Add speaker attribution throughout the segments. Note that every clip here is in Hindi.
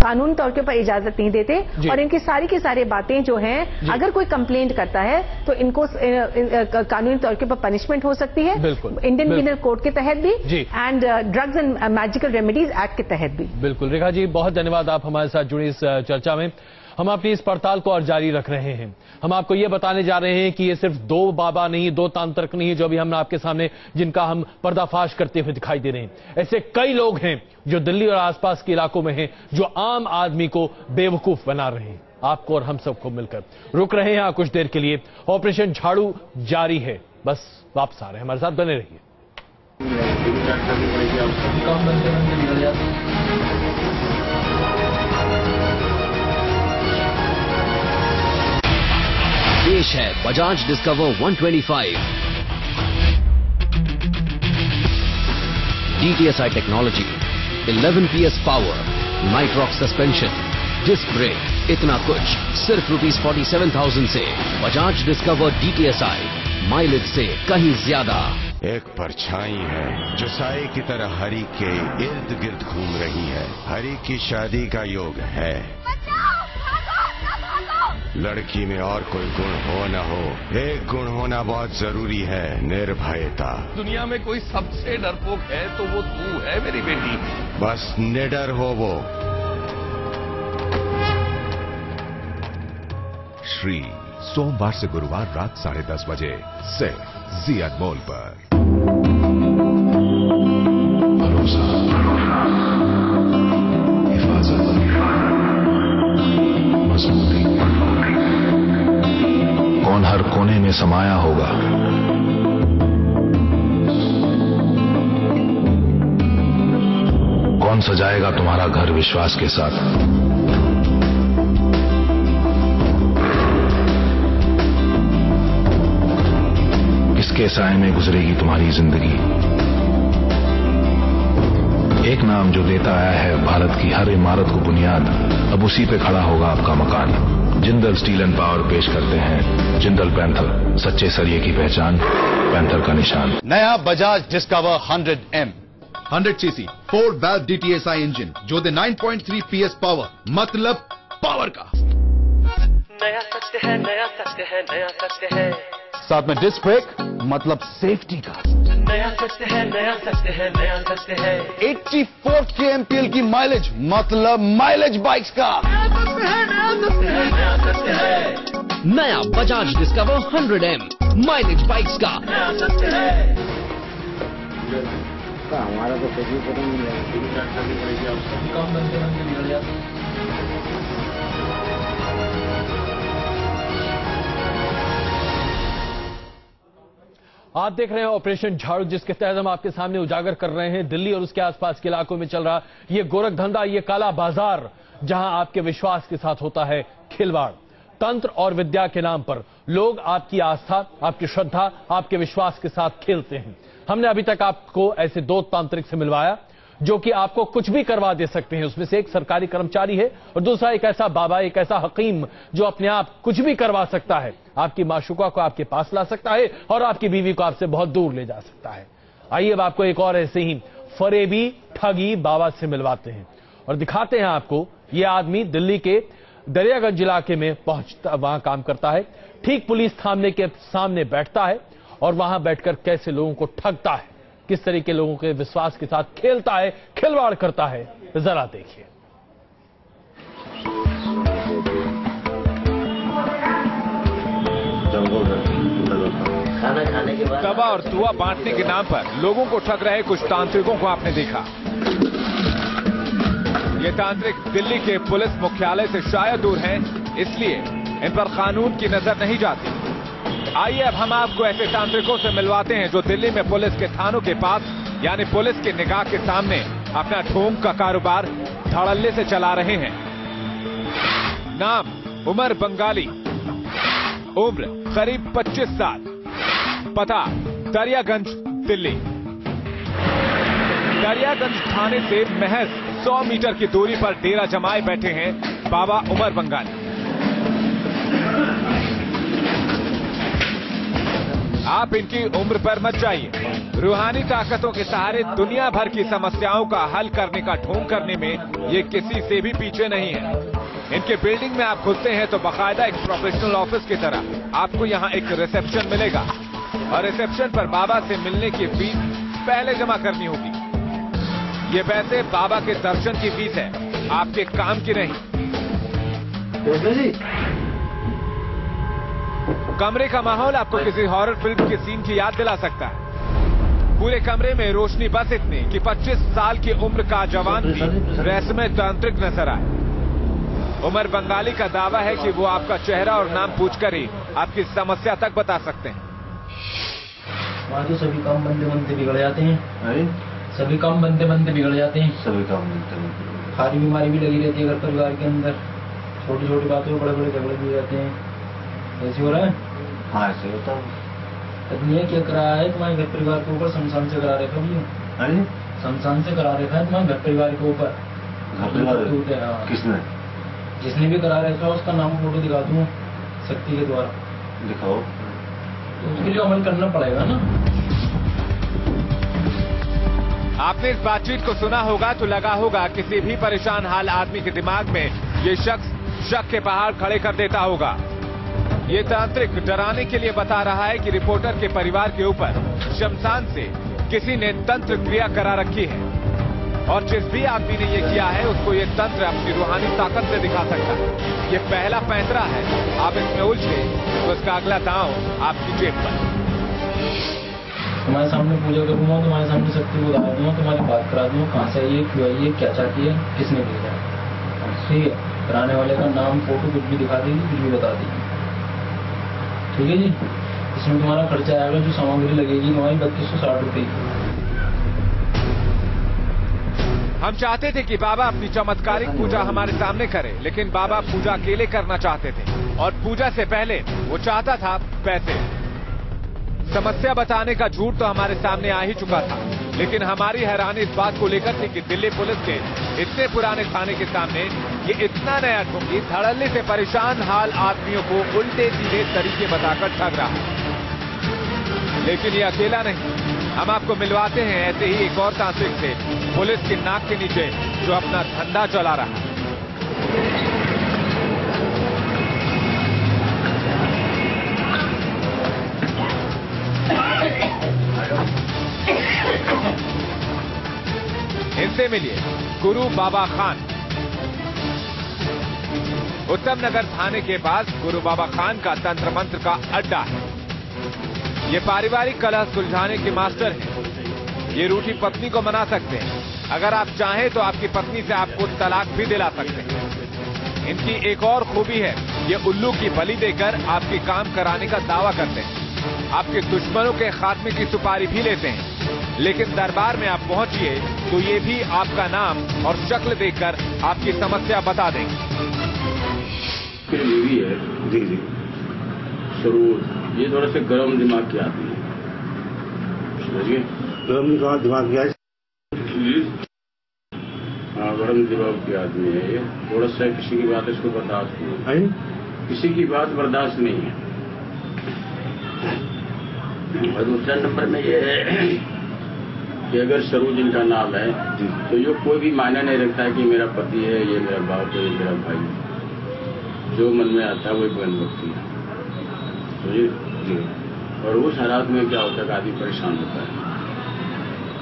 Speaker 1: कानूनी तौर के ऊपर इजाजत नहीं देते और इनकी सारी की सारी बातें जो हैं अगर कोई कंप्लेंट करता है तो इनको कानूनी तौर के ऊपर पनिशमेंट हो सकती है इंडियन पीनल कोड के तहत भी and drugs and magical remedies act के तहत भी।
Speaker 2: बिल्कुल रेखा जी, बहुत धन्यवाद आप हमारे साथ जुड़ी इस चर्चा में। हम अपनी इस पड़ताल को और जारी रख रहे हैं। हम आपको ये बताने जा रहे हैं कि ये सिर्फ दो बाबा नहीं, दो तांत्रिक नहीं है जो अभी हम आपके सामने जिनका हम पर्दाफाश करते हुए दिखाई दे रहे हैं। ऐसे कई लोग हैं जो दिल्ली और आसपास के इलाकों में हैं जो आम आदमी को बेवकूफ बना रहे हैं। आपको और हम सबको मिलकर रुक रहे हैं यहाँ कुछ देर के लिए। ऑपरेशन झाड़ू जारी है, बस वापस आ रहे हैं, हमारे साथ बने रहिए।
Speaker 3: पेश है Bajaj Discover 125 DTSI technology, 11 PS power, Nitrox suspension, disc brake, इतना कुछ सिर्फ ₹47,000 से। बजाज डिस्कवर DTSI, माइलेज से कहीं ज्यादा।
Speaker 4: एक परछाई है जो साए की तरह हरि के इर्द गिर्द घूम रही है। हरि की शादी का योग है। लड़की में और कोई गुण हो न हो, एक गुण होना बहुत जरूरी है, निर्भयता।
Speaker 5: दुनिया में कोई सबसे डरपोक है तो वो तू है मेरी बेटी।
Speaker 4: बस निडर हो वो।
Speaker 6: श्री सोमवार से गुरुवार रात 10:30 बजे सिर्फ जी अनमोल पर। भरोसा, हिफाजत, मजबूती, कौन हर कोने में समाया होगा, कौन सजाएगा तुम्हारा घर विश्वास के साथ, किसके साए में गुजरेगी तुम्हारी जिंदगी। एक नाम जो देता आया है भारत की हर इमारत को बुनियाद, अब उसी पे खड़ा होगा आपका मकान। जिंदल स्टील एंड पावर पेश करते हैं जिंदल पैंथर, सच्चे सरिये की पहचान, पैंथर का निशान।
Speaker 7: नया Bajaj discover 100M
Speaker 8: 100 CC 4 valve DTSI engine जो दे 9.3 PS पावर, मतलब पावर का।
Speaker 9: नया सत्य है, नया सत्य है, नया सत्य है।
Speaker 7: साथ में डिस्क ब्रेक, मतलब सेफ्टी का।
Speaker 9: नया सत्य है, नया सत्य है, नया सत्य है।
Speaker 7: 84 kmpl की माइलेज, मतलब माइलेज बाइक्स का।
Speaker 9: नया सत्य है, नया सत्य है, नया सत्य है।
Speaker 3: नया Bajaj discover 100M, mileage bikes का।
Speaker 9: नया सत्य है।
Speaker 10: हमारा तो कुछ भी पता नहीं है।
Speaker 2: आप देख रहे हैं ऑपरेशन झाड़ू, जिसके तहत हम आपके सामने उजागर कर रहे हैं दिल्ली और उसके आसपास के इलाकों में चल रहा ये गोरख धंधा, ये काला बाजार, जहां आपके विश्वास के साथ होता है खिलवाड़। तंत्र और विद्या के नाम पर लोग आपकी आस्था, आपकी श्रद्धा, आपके विश्वास के साथ खेलते हैं। हमने अभी तक आपको ऐसे दो तांत्रिक से मिलवाया जो कि आपको कुछ भी करवा दे सकते हैं। उसमें से एक सरकारी कर्मचारी है और दूसरा एक ऐसा बाबा, एक ऐसा हकीम जो अपने आप कुछ भी करवा सकता है। आपकी माशूका को आपके पास ला सकता है और आपकी बीवी को आपसे बहुत दूर ले जा सकता है। आइए अब आपको एक और ऐसे ही फरेबी ठगी बाबा से मिलवाते हैं और दिखाते हैं आपको। ये आदमी दिल्ली के दरियागंज इलाके में पहुंचता, वहां काम करता है, ठीक पुलिस थाने के सामने बैठता है और वहां बैठकर कैसे लोगों को ठगता है, किस तरीके लोगों के विश्वास के साथ खेलता है, खिलवाड़ करता है, जरा देखिए।
Speaker 10: खाना खाने के बाद
Speaker 11: दवा और दुआ बांटने के नाम पर लोगों को ठग रहे कुछ तांत्रिकों को आपने देखा। ये तांत्रिक दिल्ली के पुलिस मुख्यालय से शायद दूर हैं, इसलिए इन पर कानून की नजर नहीं जाती। आइए अब हम आपको ऐसे तांत्रिकों से मिलवाते हैं जो दिल्ली में पुलिस के थानों के पास, यानी पुलिस के निगाह के सामने अपना ढोंग का कारोबार धड़ल्ले से चला रहे हैं। नाम उमर बंगाली, उम्र करीब 25 साल, पता दरियागंज दिल्ली। दरियागंज थाने से महज 100 मीटर की दूरी पर डेरा जमाए बैठे हैं बाबा उमर बंगाली। आप इनकी उम्र पर मत जाइए। रूहानी ताकतों के सहारे दुनिया भर की समस्याओं का हल करने का ढोंग करने में ये किसी से भी पीछे नहीं है। इनके बिल्डिंग में आप घुसते हैं तो बाकायदा एक प्रोफेशनल ऑफिस की तरह आपको यहाँ एक रिसेप्शन मिलेगा और रिसेप्शन पर बाबा से मिलने की फीस पहले जमा करनी होगी। ये पैसे बाबा के दर्शन की फीस है, आपके काम की नहीं। कमरे का माहौल आपको किसी हॉरर फिल्म के सीन की याद दिला सकता है। पूरे कमरे में रोशनी बस इतनी कि 25 साल की उम्र का जवान भी रहस्यमय तांत्रिक नजर आए। उमर बंगाली का दावा है कि वो आपका चेहरा और नाम पूछकर ही आपकी समस्या तक बता सकते हैं।
Speaker 10: वहाँ तो सभी काम बनते बनते बिगड़ जाते हैं। सभी काम बनते बनते बिगड़ जाते हैं। सभी काम बनते बनते सारी बीमारी भी लगी रहती है घर परिवार के अंदर। छोटी छोटी बातों में बड़े बड़े झगड़े भी जाते हैं। ऐसे हो रहा है? हाँ ऐसे होता है। इतनी क्या करा है तुम्हारे घर परिवार के ऊपर? शमशान से करा रखा है। शमशान से करा रखा है तुम्हारे घर परिवार के ऊपर। किसने? जिसने भी करा रखा है उसका नाम फोटो दिखा दूं शक्ति के द्वारा। दिखाओ। तो उसके लिए अमल करना पड़ेगा ना।
Speaker 11: आपने इस बातचीत को सुना होगा तो लगा होगा किसी भी परेशान हाल आदमी के दिमाग में ये शख्स शक के पहाड़ खड़े कर देता होगा। ये तांत्रिक डराने के लिए बता रहा है कि रिपोर्टर के परिवार के ऊपर शमशान से किसी ने तंत्र क्रिया करा रखी है और जिस भी आदमी ने ये किया है उसको ये तंत्र अपनी रूहानी ताकत से दिखा सकता है। ये पहला पैंतरा है, आप इसमें उलझे तो इसका अगला दांव आपकी जेब पर।
Speaker 10: तुम्हारे सामने पूजा करूंगा, तुम्हारे सामने शक्ति को बता दूंगा, तुम्हारी बात करा दूंगा, कहाँ से आई है, क्यों आई है, क्या चाहती है, किसने भेजा है। ठीक है, कराने वाले का नाम फोटो कुछ भी दिखा देगी, कुछ भी बता देगी। ठीक है जी। इसमें तुम्हारा खर्चा आएगा, जो सामग्री लगेगी तुम्हारी 3260 रुपए की।
Speaker 11: हम चाहते थे कि बाबा अपनी चमत्कारिक पूजा हमारे सामने करे, लेकिन बाबा पूजा अकेले करना चाहते थे और पूजा से पहले वो चाहता था पैसे। समस्या बताने का झूठ तो हमारे सामने आ ही चुका था, लेकिन हमारी हैरानी इस बात को लेकर थी कि दिल्ली पुलिस के इतने पुराने थाने के सामने ये इतना नया ठुमकी धड़ल्ले से परेशान हाल आदमियों को उल्टे सीधे तरीके बताकर ठग रहा है। लेकिन ये अकेला नहीं, हम आपको मिलवाते हैं ऐसे ही एक और तांत्रिक से पुलिस की नाक के नीचे जो अपना धंधा चला रहा है। इनसे मिलिए गुरु बाबा खान। उत्तम नगर थाने के पास गुरु बाबा खान का तंत्र मंत्र का अड्डा है। ये पारिवारिक कलह सुलझाने के मास्टर हैं। ये रूठी पत्नी को मना सकते हैं, अगर आप चाहें तो आपकी पत्नी से आपको तलाक भी दिला सकते हैं। इनकी एक और खूबी है, ये उल्लू की बलि देकर आपके काम कराने का दावा करते हैं। आपके दुश्मनों के खात्मे की सुपारी भी लेते हैं, लेकिन दरबार में आप पहुंचिए तो ये भी आपका नाम और शक्ल देखकर आपकी समस्या बता देंगे।
Speaker 12: बीवी है जी जी सरूर, ये थोड़ा सा गर्म दिमाग की आदमी है। समझिए गर्म दिमाग की हाँ गर्म दिमाग की आदमी है ये। थोड़ा सा किसी की बात इसको बर्दाश्त नहीं है, किसी की बात बर्दाश्त नहीं है। और दूसरा नंबर में ये है कि अगर सरूर जिनका नाम है तो ये कोई भी मायना नहीं रखता है कि मेरा पति है, ये मेरा बाप है, ये मेरा भाई है। जो मन में आता है वही बहन भक्ति है। और उस हालात में क्या होता है कि आदमी परेशान होता है।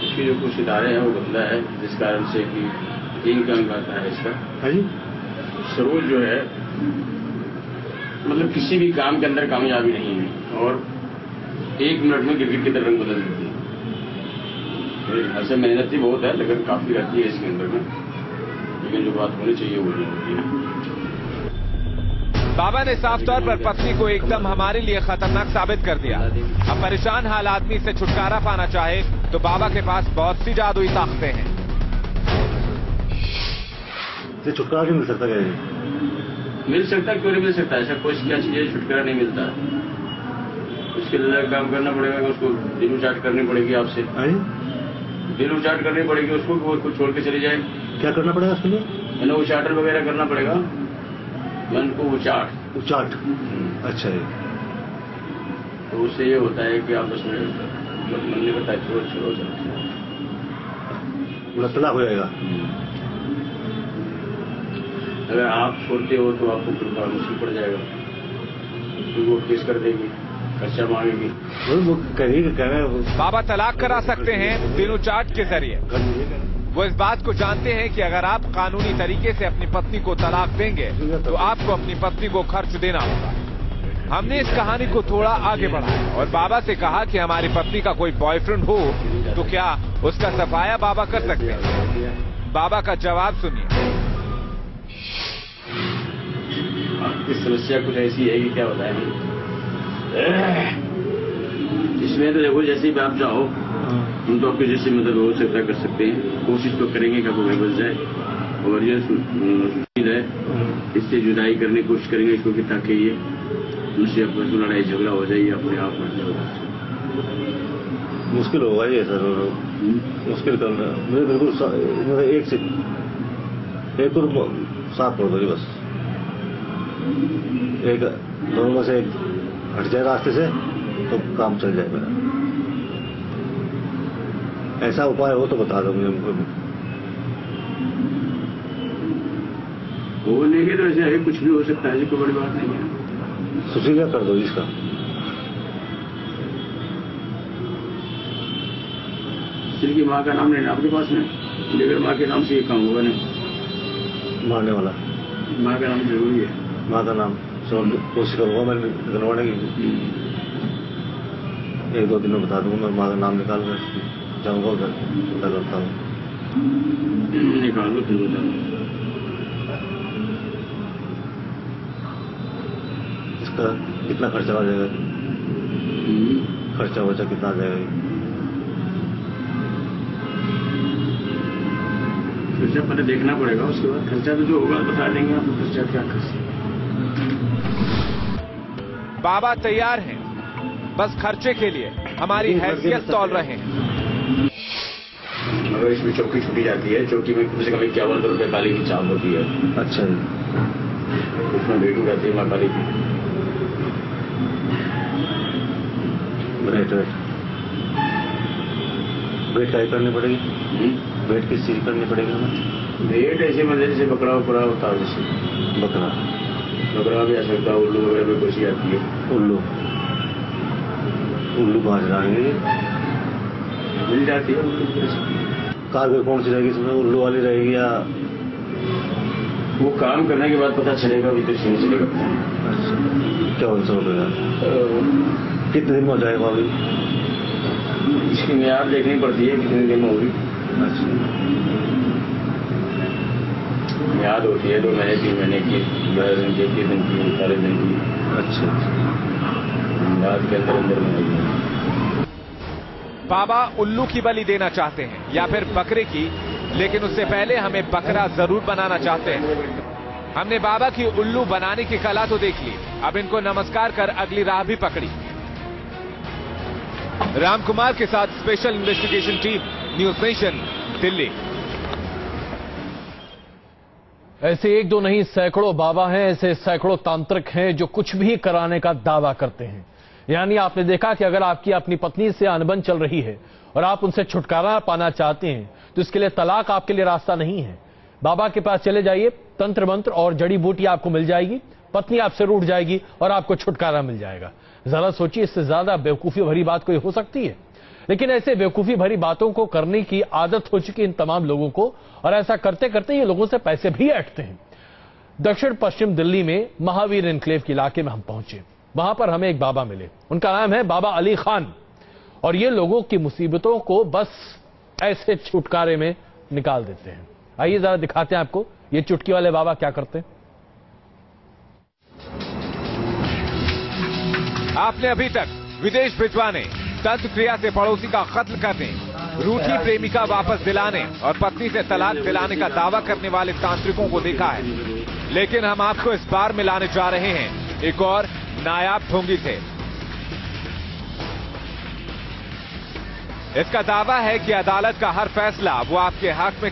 Speaker 12: इसके जो कुछ इदारे हैं वो बदला है, जिस कारण से कि 3 का अंक आता है इसका। सरूर जो है मतलब किसी भी काम के अंदर कामयाबी नहीं है और 1 मिनट में क्रिकेट की तरह रंग बदल देती है। ऐसे मेहनत ही बहुत है, लेकिन काफी रहती है इसके अंदर में, लेकिन जो बात होनी चाहिए वो नहीं होती है।
Speaker 11: बाबा ने साफ तौर पर पत्नी को एकदम हमारे लिए खतरनाक साबित कर दिया। अब परेशान हाल आदमी से छुटकारा पाना चाहे तो बाबा के पास बहुत सी जादुई ताकतें हैं।
Speaker 12: छुटकारा क्यों मिल सकता है? मिल सकता क्यों नहीं मिल सकता? ऐसा कोई क्या चीज है छुटकारा नहीं मिलता। उसके लिए काम करना पड़ेगा, उसको दिल उचाट करनी पड़ेगी आपसे। दिल उचाट करनी पड़ेगी उसको, वो कुछ छोड़ के चली जाए। क्या करना पड़ेगा उसके लिए? उचाटन वगैरह करना पड़ेगा, मन को उचाट। अच्छा है। तो उससे ये होता है कि आपस में मन नहीं करता छोड़
Speaker 13: तलाक हो जाएगा।
Speaker 12: अगर आप छोड़ते हो तो आपको फिर बड़ा मुश्किल पड़ जाएगा, तो वो केस कर देगी, खर्चा मांगेगी।
Speaker 11: बाबा तलाक करा सकते हैं तीनों चार्ट के जरिए। वो इस बात को जानते हैं कि अगर आप कानूनी तरीके से अपनी पत्नी को तलाक देंगे तो आपको अपनी पत्नी को खर्च देना होगा। हमने इस कहानी को थोड़ा आगे बढ़ाया और बाबा से कहा कि हमारी पत्नी का कोई बॉयफ्रेंड हो तो क्या उसका सफाया बाबा कर सकते हैं। बाबा का जवाब सुनिए।
Speaker 12: आपकी समस्या कुछ ऐसी है कि क्या बताएं, इसमें तो देखो जैसे भी आप चाहो हम तो आपकी जैसी मदद हो सकता कर सकते हैं, कोशिश तो करेंगे कि आपको घर बच जाए और ये सुशील है इससे जुदाई करने की कोशिश करेंगे क्योंकि ताकि ये मुझसे आपस में लड़ाई झगड़ा हो जाए अपने आप मर जाएगा।
Speaker 13: मुश्किल होगा ये सर, मुश्किल करना मुझे बिल्कुल एक और साफ कर दो बस, एक दोनों में से एक हट जाए रास्ते से तो काम चल जाए मेरा। ऐसा उपाय हो तो बता दो मुझे।
Speaker 12: बोलने के तो ऐसे है, कुछ भी हो सकता है, कोई बड़ी बात नहीं है।
Speaker 13: सुशील क्या कर दो इसका।
Speaker 12: सुशील की माँ का नाम नहीं आपके पास में, लेकिन माँ के नाम से ये काम होगा नहीं।
Speaker 13: मारने वाला
Speaker 12: माँ का नाम जरूरी है।
Speaker 13: माँ का नाम कोशिश करूंगा मैं निकलवाने की, 1-2 दिन में बता दूंगा। मैं माँ का नाम निकाल कर जाऊंगा उधर पता करता हूँ।
Speaker 12: निकाल लो फिर बता दो।
Speaker 13: इसका कितना खर्चा आ जाएगा? खर्चा वर्चा कितना आ जाएगा?
Speaker 12: खर्चा पहले देखना पड़ेगा, उसके बाद खर्चा तो जो होगा बता देंगे आपको खर्चा क्या खर्चा।
Speaker 11: बाबा तैयार हैं, बस खर्चे के लिए हमारी हैसियत तौल रहे हैं।
Speaker 12: अगर इसमें चौकी छूटी जाती है, चौकी में कम से कम 51 रुपए काली की चाप होती है।
Speaker 13: अच्छा जी,
Speaker 12: उसमें भेट हो जाती है माँ काली की।
Speaker 13: भेट क्या करनी पड़ेगी? भेट किस चीज करनी पड़ेगी हमें?
Speaker 12: भेट ऐसे मतलब जैसे बकरा उपरा होता है, जैसे बकरा भी आ सकता है, उल्लू वगैरह में कोई आती है।
Speaker 13: उल्लू कहाँ से आएंगे?
Speaker 12: मिल जाती है।
Speaker 13: कारगर कौन सी रहेगी इसमें, उल्लू वाली रहेगी या?
Speaker 12: वो काम करने के बाद पता चलेगा, अभी तो नहीं चलेगा।
Speaker 13: अच्छा, क्या उनसे होगा? कितने दिन में हो जाएगा अभी?
Speaker 12: इसकी मियाद देखनी पड़ती है कितने दिन में होगी।
Speaker 13: अच्छा,
Speaker 12: मियाद होती है 2 महीने 3 महीने की, 12 दिन की, 30 दिन की, 40 दिन की।
Speaker 13: अच्छा,
Speaker 12: मियाद के अंदर में।
Speaker 11: बाबा उल्लू की बलि देना चाहते हैं या फिर बकरे की, लेकिन उससे पहले हमें बकरा जरूर बनाना चाहते हैं। हमने बाबा की उल्लू बनाने की कला तो देख ली, अब इनको नमस्कार कर अगली राह भी पकड़ी। राम कुमार के साथ special investigation team, news nation, Delhi.
Speaker 2: ऐसे 1-2 नहीं, सैकड़ों बाबा हैं, ऐसे सैकड़ों तांत्रिक हैं जो कुछ भी कराने का दावा करते हैं। यानी आपने देखा कि अगर आपकी अपनी पत्नी से अनबन चल रही है और आप उनसे छुटकारा पाना चाहते हैं तो इसके लिए तलाक आपके लिए रास्ता नहीं है। बाबा के पास चले जाइए, तंत्र मंत्र और जड़ी बूटी आपको मिल जाएगी, पत्नी आपसे रूठ जाएगी और आपको छुटकारा मिल जाएगा। जरा सोचिए, इससे ज्यादा बेवकूफी भरी बात कोई हो सकती है? लेकिन ऐसे बेवकूफी भरी बातों को करने की आदत हो चुकी इन तमाम लोगों को, और ऐसा करते करते ये लोगों से पैसे भी ऐंठते हैं। दक्षिण पश्चिम दिल्ली में महावीर एन्क्लेव के इलाके में हम पहुंचे। वहां पर हमें एक बाबा मिले, उनका नाम है बाबा अली खान, और ये लोगों की मुसीबतों को बस ऐसे छुटकारे में निकाल देते हैं। आइए जरा दिखाते हैं आपको ये चुटकी वाले बाबा क्या करते हैं।
Speaker 11: आपने अभी तक विदेश भिजवाने, तंत्र क्रिया से पड़ोसी का कत्ल करने, रूठी प्रेमिका वापस दिलाने और पत्नी से तलाक दिलाने का दावा करने वाले तांत्रिकों को देखा है, लेकिन हम आपको इस बार मिलाने जा रहे हैं एक और नायाब ढोंगी से। इसका दावा है कि अदालत का हर फैसला वो आपके हक में